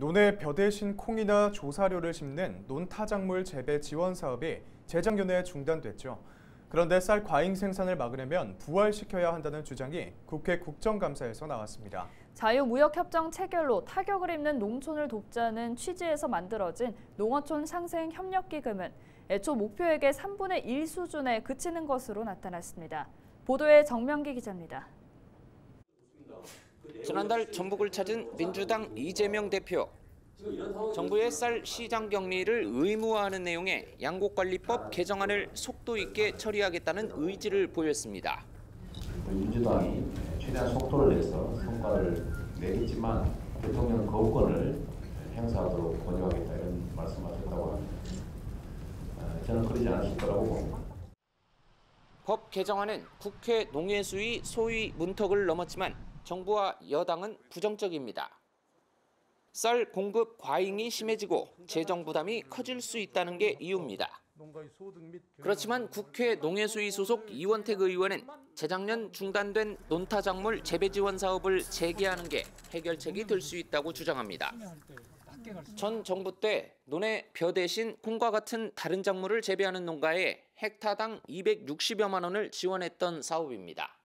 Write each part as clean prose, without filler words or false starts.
논에 벼 대신 콩이나 조사료를 심는 논타작물 재배 지원 사업이 재작년에 중단됐죠. 그런데 쌀 과잉 생산을 막으려면 부활시켜야 한다는 주장이 국회 국정감사에서 나왔습니다. 자유무역협정 체결로 타격을 입는 농촌을 돕자는 취지에서 만들어진 농어촌 상생 협력기금은 애초 목표액의 3분의 1 수준에 그치는 것으로 나타났습니다. 보도에 정명기 기자입니다. 지난달 전북을 찾은 민주당 이재명 대표. 정부의 쌀 시장 격리를 의무화하는 내용의 양곡관리법 개정안을 속도 있게 처리하겠다는 의지를 보였습니다. 민주당이 최대한 속도를 내서 성과를 내겠지만 대통령 거부권을 행사하도록 권유하겠다 이런 말씀하셨다고 합니다. 저는 그러지 않으실 거라고 봅니다. 법 개정안은 국회 농해수위 소위 문턱을 넘었지만 정부와 여당은 부정적입니다. 쌀 공급 과잉이 심해지고 재정 부담이 커질 수 있다는 게 이유입니다. 그렇지만 국회 농해수위 소속 이원택 의원은 재작년 중단된 논타작물 재배 지원 사업을 재개하는 게 해결책이 될 수 있다고 주장합니다. 전 정부 때 논에 벼 대신 콩과 같은 다른 작물을 재배하는 농가에 헥타당 260여만 원을 지원했던 사업입니다.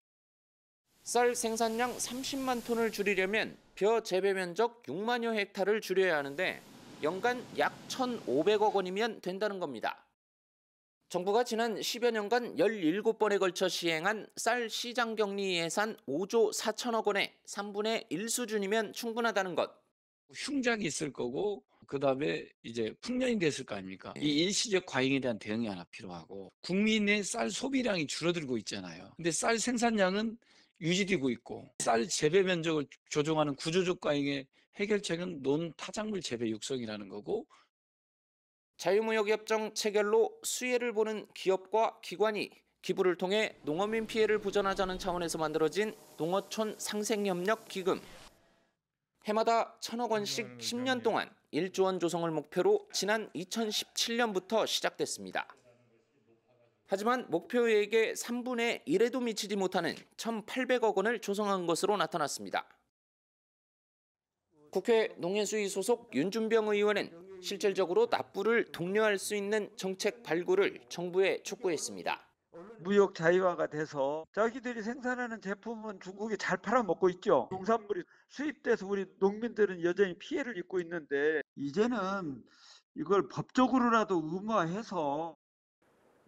쌀 생산량 30만 톤을 줄이려면 벼 재배 면적 6만여 헥타를 줄여야 하는데 연간 약 1,500억 원이면 된다는 겁니다. 정부가 지난 10여 년간 17번에 걸쳐 시행한 쌀 시장 격리 예산 5조 4천억 원의 3분의 1 수준이면 충분하다는 것. 흉작이 있을 거고 그다음에 이제 풍년이 됐을 거 아닙니까? 이 일시적 과잉에 대한 대응이 하나 필요하고 국민의 쌀 소비량이 줄어들고 있잖아요. 근데 쌀 생산량은 유지되고 있고 쌀 재배 면적을 조정하는 구조적 과잉의 해결책은 논타작물 재배 육성이라는 거고 자유무역협정 체결로 수혜를 보는 기업과 기관이 기부를 통해 농어민 피해를 보전하자는 차원에서 만들어진 농어촌 상생협력기금. 해마다 1,000억 원씩 10년 동안 1조 원 조성을 목표로 지난 2017년부터 시작됐습니다. 하지만 목표액의 3분의 1에도 미치지 못하는 1,800억 원을 조성한 것으로 나타났습니다. 국회 농해수위 소속 윤준병 의원은 실질적으로 납부를 독려할 수 있는 정책 발굴을 정부에 촉구했습니다. 무역 자유화가 돼서 자기들이 생산하는 제품은 중국에 잘 팔아먹고 있죠. 농산물이 수입돼서 우리 농민들은 여전히 피해를 입고 있는데 이제는 이걸 법적으로라도 의무화해서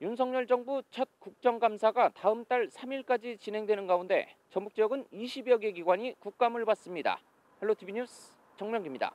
윤석열 정부 첫 국정감사가 다음 달 3일까지 진행되는 가운데 전북 지역은 20여 개 기관이 국감을 받습니다. 헬로티비 뉴스 정명기입니다.